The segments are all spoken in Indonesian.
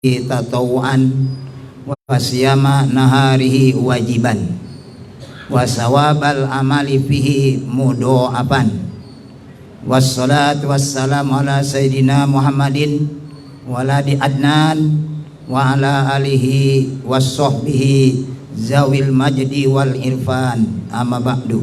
tatawuan wa siyama naharihi wajiban wa sawabal amali fihi mudha'afan. Wassalatu wassalamu ala sayyidina Muhammadin waladi Adnan wa ala alihi wassahbihi zawil majdi wal irfan. Amma ba'du.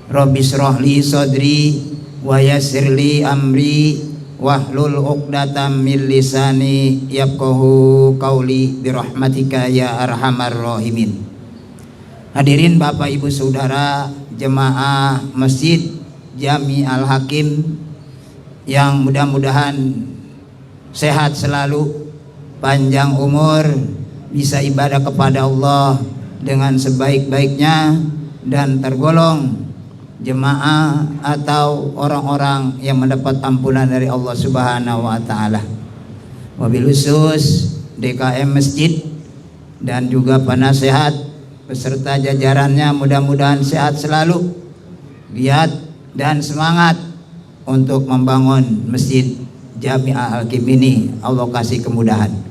Rabbi shrah li sadri wa yassir li amri wahlul 'uqdatam min lisani yafqahu qauli birahmatika ya arhamar rahimin. Hadirin Bapak Ibu Saudara jemaah Masjid Jami Al Hakim yang mudah-mudahan sehat selalu, panjang umur, bisa ibadah kepada Allah dengan sebaik-baiknya dan tergolong jemaah atau orang-orang yang mendapat ampunan dari Allah Subhanahu wa taala. Wabil khusus DKM Masjid dan juga penasehat beserta jajarannya mudah-mudahan sehat selalu, giat dan semangat untuk membangun Masjid Jami Al Hakim ini. Allah kasih kemudahan.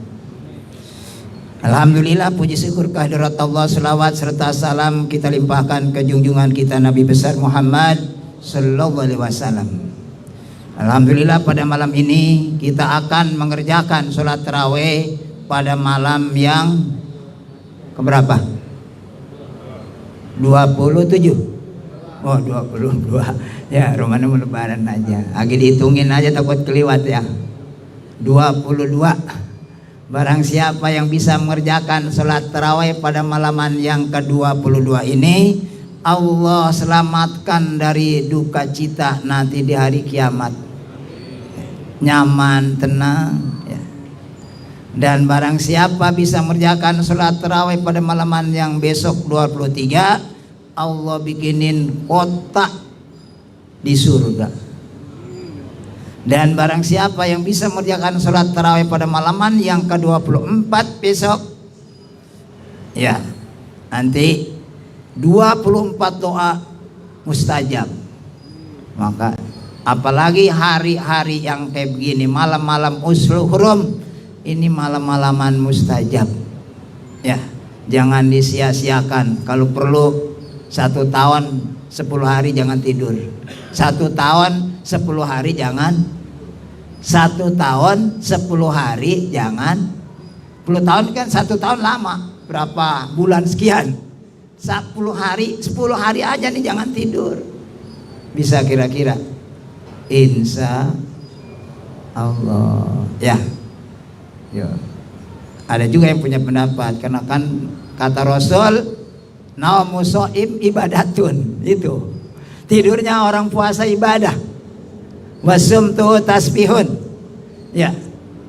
Alhamdulillah, puji syukur kehadirat Allah, selawat serta salam kita limpahkan ke junjungan kita Nabi besar Muhammad sallallahu alaihi wasallam. Alhamdulillah, pada malam ini kita akan mengerjakan sholat tarawih pada malam yang keberapa? 27. Oh, 22. Ya, romana mau lebaran aja. Lagi dihitungin aja takut keliwat ya. 22. Barang siapa yang bisa mengerjakan sholat tarawih pada malaman yang ke-22 ini, Allah selamatkan dari duka cita nanti di hari kiamat. Nyaman, tenang ya. Dan barang siapa bisa mengerjakan sholat tarawih pada malaman yang besok 23, Allah bikinin kotak di surga. Dan barang siapa yang bisa mengerjakan sholat tarawih pada malaman yang ke-24 besok, ya nanti 24 doa mustajab. Maka apalagi hari-hari yang kayak begini, malam-malam usul hurum, ini malam-malaman mustajab. Ya, jangan disia-siakan. Kalau perlu 1 tahun 10 hari jangan tidur. 1 tahun 10 hari jangan. 1 tahun 10 hari jangan. 10 tahun kan 1 tahun lama, berapa bulan sekian. 10 hari aja nih jangan tidur. Bisa kira-kira? Insya Allah ya. Yo. Ada juga yang punya pendapat, karena kan kata Rasul, naumu shaim ibadatun. Itu tidurnya orang puasa ibadah. Wasumtu tasbihun, ya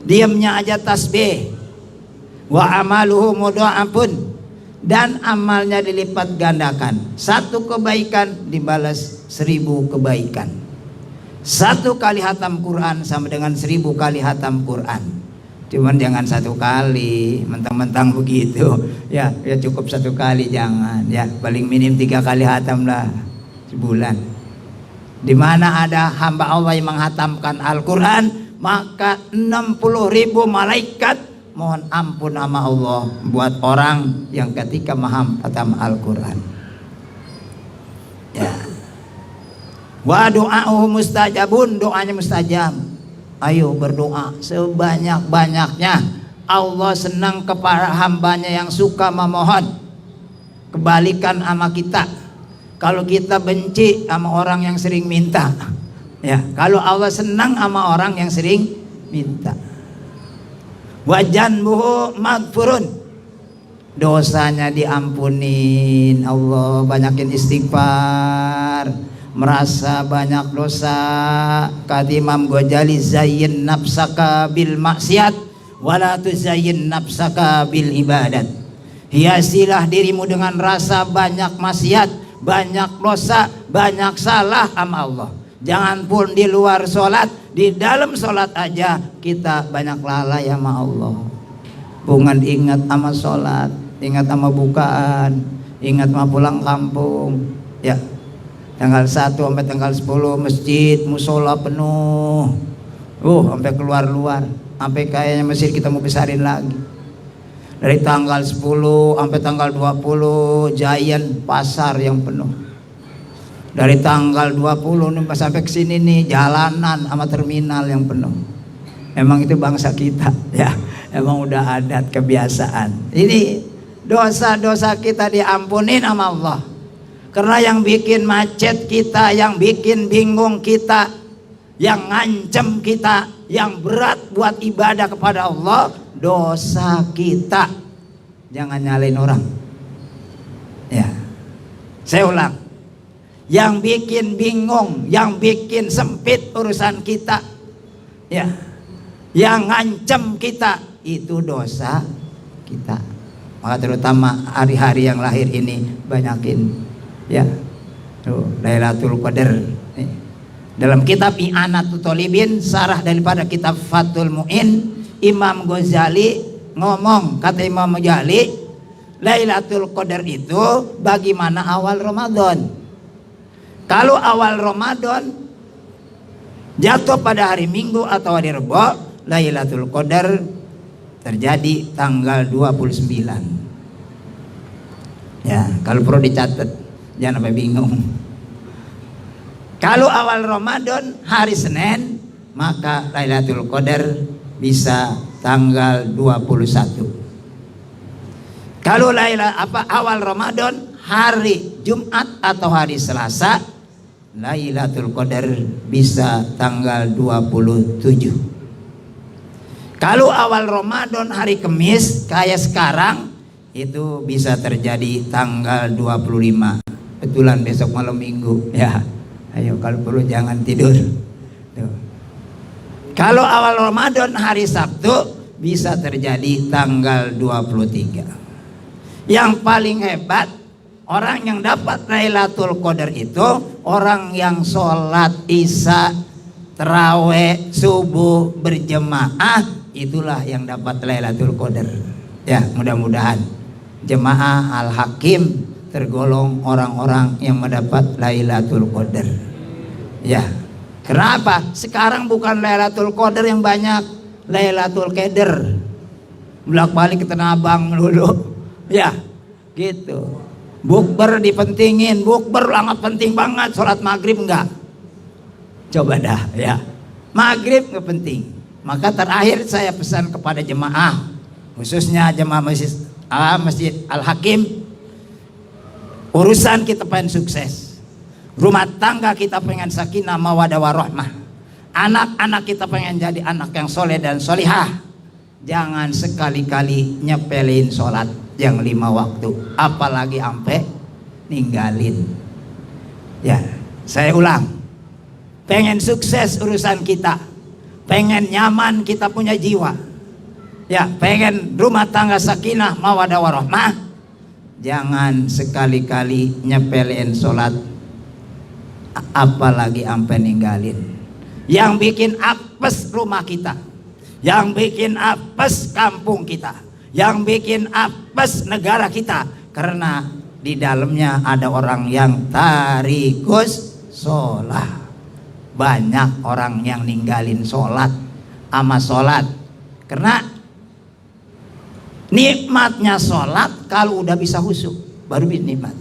diamnya aja tasbih. Wa amaluhu mudha'afun, dan amalnya dilipat gandakan. 1 kebaikan dibalas 1000 kebaikan. 1 kali hatam Quran sama dengan 1000 kali hatam Quran. Cuman jangan 1 kali mentang-mentang begitu ya cukup 1 kali, jangan ya, paling minim 3 kali hatam lah sebulan. Di mana ada hamba Allah yang menghatamkan Al-Quran, maka 60.000 malaikat mohon ampun nama Allah buat orang yang ketika menghatam Al-Quran. Ya. Wa doa'uhu mustajabun, doanya mustajab. Ayo berdoa sebanyak-banyaknya. Allah senang kepada hambanya yang suka memohon. Kebalikan sama kita. Kalau kita benci sama orang yang sering minta, ya. Kalau Allah senang sama orang yang sering minta. Wajanbuhu magfurun, dosanya diampunin Allah. Banyakin istighfar, merasa banyak dosa. Kata Imam Ghazali, zayyin nafsaka bil maksiat wala tuzayyin nafsaka bil ibadat. Hiasilah dirimu dengan rasa banyak maksiat, banyak dosa, banyak salah sama Allah. Jangan pun di luar sholat, di dalam sholat aja kita banyak lalai sama Allah. Bukan ingat sama sholat, ingat sama bukaan, ingat sama pulang kampung. Ya, tanggal 1 sampai tanggal 10 masjid musola penuh. Sampai keluar-luar. sampai kayaknya Mesir kita mau besarin lagi. Dari tanggal 10 sampai tanggal 20 Giant pasar yang penuh. Dari tanggal 20 nih sampai ke sini nih jalanan sama terminal yang penuh. Emang itu bangsa kita ya. Emang udah adat kebiasaan. Ini dosa-dosa kita diampunin sama Allah. Karena yang bikin macet kita, yang bikin bingung kita, yang ngancem kita, yang berat buat ibadah kepada Allah, dosa kita. Jangan nyalain orang. Ya. Saya ulang. Yang bikin bingung, yang bikin sempit urusan kita, ya, yang ngancem kita, itu dosa kita. Maka terutama hari-hari yang lahir ini banyakin, ya. Tuh, Lailatul Qadar. Dalam kitab I'anatul Thalibin, sarah daripada kitab Fathul Mu'in, Imam Ghazali ngomong, kata Imam Ghazali, Lailatul Qadar itu bagaimana awal Ramadan. Kalau awal Ramadan jatuh pada hari Minggu atau hari Rebo, Lailatul Qadar terjadi tanggal 29. Ya, kalau perlu dicatat, jangan sampai bingung. Kalau awal Ramadan hari Senin, maka Lailatul Qadar bisa tanggal 21. Kalau awal Ramadan hari Jumat atau hari Selasa, Lailatul Qadar bisa tanggal 27. Kalau awal Ramadan hari Kamis kayak sekarang, itu bisa terjadi tanggal 25. Betulan besok malam Minggu ya. Ayo kalau perlu jangan tidur. Tuh. Kalau awal Ramadan hari Sabtu bisa terjadi tanggal 23. Yang paling hebat, orang yang dapat Lailatul Qadar itu orang yang sholat isya, tarawih, subuh berjemaah, itulah yang dapat Lailatul Qadar. Ya, mudah-mudahan jemaah Al-Hakim tergolong orang-orang yang mendapat Lailatul Qadar. Ya, kenapa? Sekarang bukan Lailatul Qadar yang banyak, Lailatul Qadar. Bolak-balik ke Tanah Abang dulu. Ya, gitu. Bukber dipentingin, bukber sangat penting banget. Sholat maghrib enggak? Coba dah ya. Maghrib enggak penting. Maka terakhir saya pesan kepada jemaah, khususnya jemaah Masjid Al-Hakim, urusan kita pengen sukses, rumah tangga kita pengen sakinah mawaddah warahmah, anak-anak kita pengen jadi anak yang soleh dan solihah. Jangan sekali-kali nyepelin sholat yang 5 waktu, apalagi sampai ninggalin. Ya, saya ulang, pengen sukses urusan kita, pengen nyaman kita punya jiwa, ya, pengen rumah tangga sakinah mawaddah warahmah, jangan sekali-kali nyepelin sholat, apalagi sampai ninggalin. Yang bikin apes rumah kita, yang bikin apes kampung kita, yang bikin apes negara kita, karena di dalamnya ada orang yang tarikus sholat. Banyak orang yang ninggalin sholat sama sholat, karena nikmatnya sholat kalau udah bisa khusyuk baru nikmat.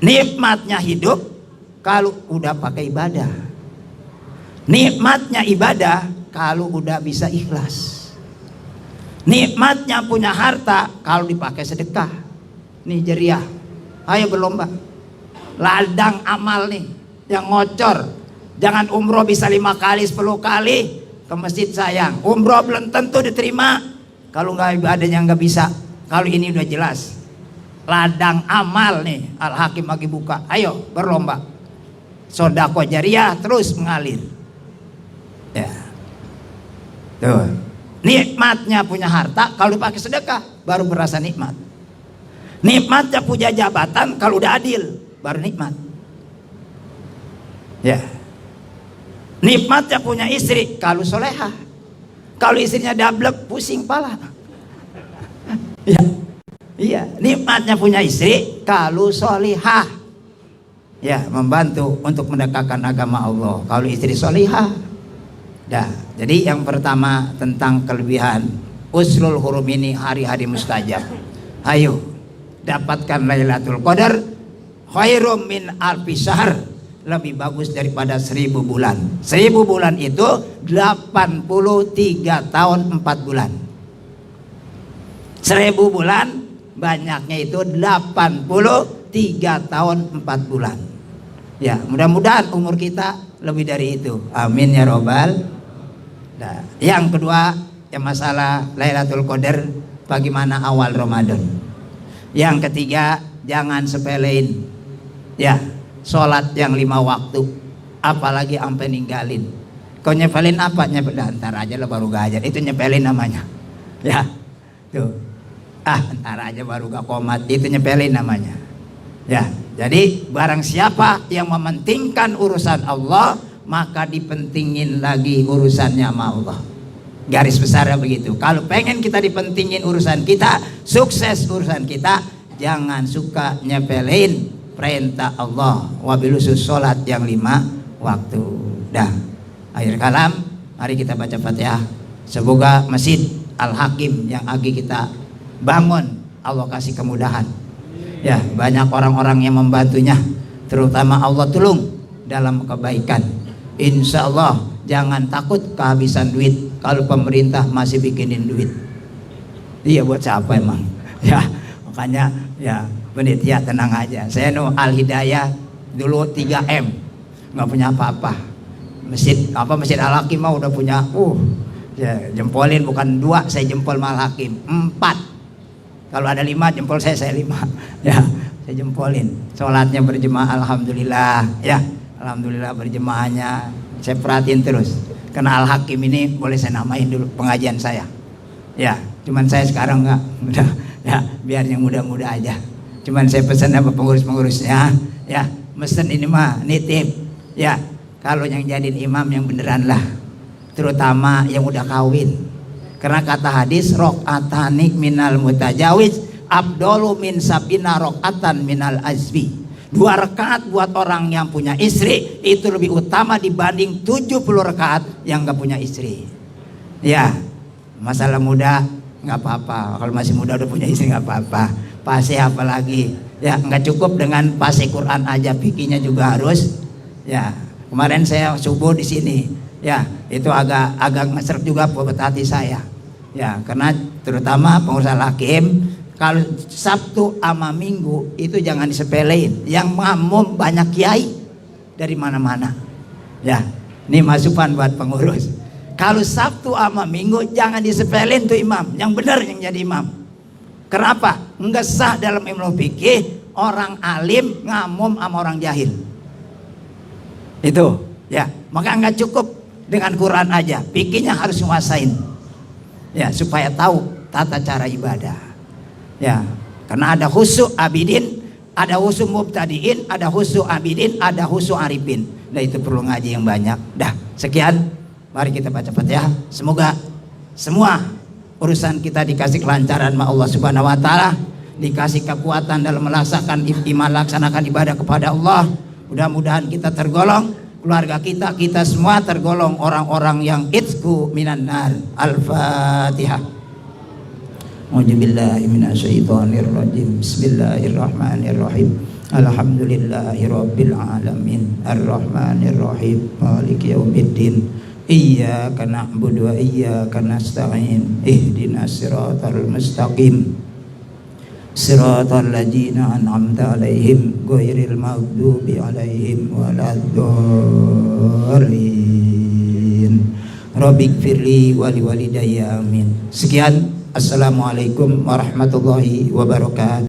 Nikmatnya hidup kalau udah pakai ibadah. Nikmatnya ibadah kalau udah bisa ikhlas. Nikmatnya punya harta kalau dipakai sedekah. Nih jeriah, ayo berlomba. Ladang amal nih yang ngocor. Jangan umroh bisa 5 kali 10 kali ke masjid sayang. Umroh belum tentu diterima kalau nggak ibadahnya nggak bisa. Kalau ini udah jelas. Ladang amal nih Al-Hakim lagi buka. Ayo berlomba. Sodako jariah terus mengalir. Ya. Tuh. Nikmatnya punya harta kalau dipakai sedekah baru berasa nikmat. Nikmatnya punya jabatan kalau udah adil baru nikmat. Ya. Nikmatnya punya istri kalau solehah. Kalau istrinya dablek pusing pala. Ya. Iya, nikmatnya punya istri kalau solihah. Ya, membantu untuk mendekatkan agama Allah. Kalau istri solihah, Dah, jadi yang pertama tentang kelebihan Usrul Hurum ini, hari-hari mustajab. Ayo dapatkan Lailatul Qadar, khairum min alfi syahr, lebih bagus daripada 1000 bulan. 1000 bulan itu 83 tahun 4 bulan. 1000 bulan banyaknya itu 83 tahun 4 bulan. Ya, mudah-mudahan umur kita lebih dari itu. Amin ya robbal. Nah, yang kedua, yang masalah Lailatul Qadar, bagaimana awal Ramadan. Yang ketiga, jangan sepelein ya sholat yang 5 waktu, apalagi sampai ninggalin. Kau nyepelin apa? Nyepelin ntar aja lah baru gajar, itu nyepelin namanya. Ya, tuh. Ntar aja baru gak komat, itu nyepelin namanya. Ya, jadi barang siapa yang mementingkan urusan Allah, maka dipentingin lagi urusannya sama Allah. Garis besarnya begitu. Kalau pengen kita dipentingin urusan kita, sukses urusan kita, jangan suka nyepelin perintah Allah, wabil khusus sholat yang 5 waktu. Dah, akhir kalam, mari kita baca Fatihah. Semoga Masjid Al-Hakim yang lagi kita bangun, Allah kasih kemudahan. Ya, banyak orang-orang yang membantunya, terutama Allah tolong dalam kebaikan. Insya Allah jangan takut kehabisan duit kalau pemerintah masih bikinin duit. Iya, buat siapa emang? Ya, makanya ya penitia tenang aja. Saya Al Hidayah dulu 3M, nggak punya apa-apa. Masjid Al-Hakim mah udah punya. Ya, jempolin bukan 2, saya jempol Al Hakim 4. Kalau ada 5 jempol saya 5. Ya, saya jempolin. Sholatnya berjemaah, alhamdulillah. Ya, alhamdulillah berjemaahnya saya perhatiin terus. Karena Al Hakim ini boleh saya namain dulu pengajian saya. Ya, cuman saya sekarang nggak, udah ya biar yang muda-muda aja. Cuman saya pesan apa pengurus-pengurusnya, ya mesen ini mah nitip. Ya, kalau yang jadiin imam yang beneran lah, terutama yang udah kawin. Karena kata hadis, rok'atani minal mutajawiz abdolu min sabina rok'atan minal azbi. 2 rakaat buat orang yang punya istri itu lebih utama dibanding 70 rakaat yang gak punya istri. Ya, masalah muda nggak apa-apa. Kalau masih muda udah punya istri nggak apa-apa. Pase apalagi. Ya, nggak cukup dengan pase Quran aja, fikihnya juga harus. Ya, kemarin saya subuh di sini. Ya, itu agak ngeser juga buat hati saya. Ya, karena terutama pengurus Al-Hakim, kalau Sabtu sama Minggu itu jangan disepelein. Yang makmum banyak kiai dari mana-mana. Ya, ini masukan buat pengurus. Kalau Sabtu sama Minggu jangan disepelein tuh imam. Yang benar yang jadi imam. Kenapa? Enggak sah dalam ilmu fikih orang alim ngamum sama orang jahil. Itu, ya. Maka enggak cukup dengan Quran aja. Fikihnya harus nguasain. Ya, supaya tahu tata cara ibadah. Ya, karena ada khusyuk abidin, ada khusyuk mubtadiin, ada khusyuk abidin, ada khusyuk arifin. Nah, itu perlu ngaji yang banyak. Dah, sekian. Mari kita baca Fatihah. Semoga semua urusan kita dikasih kelancaran sama Allah Subhanahu wa taala, dikasih kekuatan dalam melaksanakan ibadah kepada Allah. Mudah-mudahan kita tergolong, keluarga kita semua tergolong orang-orang yang itqu minan nar. Al-Fatihah. A'udzubillahi minasyaitonirrajim. Bismillahirrahmanirrahim. Alhamdulillahirabbil alamin. Arrahmanirrahim. Maliki yaumiddin. Iyyaka na'budu wa iyyaka nasta'in. Ihdinas siratal mustaqim. Siratal ladzina an'amta 'alaihim ghairil maghdubi 'alaihim waladdallin. Rabbighfirli wa liwalidayya amin. Sekian, assalamualaikum warahmatullahi wabarakatuh.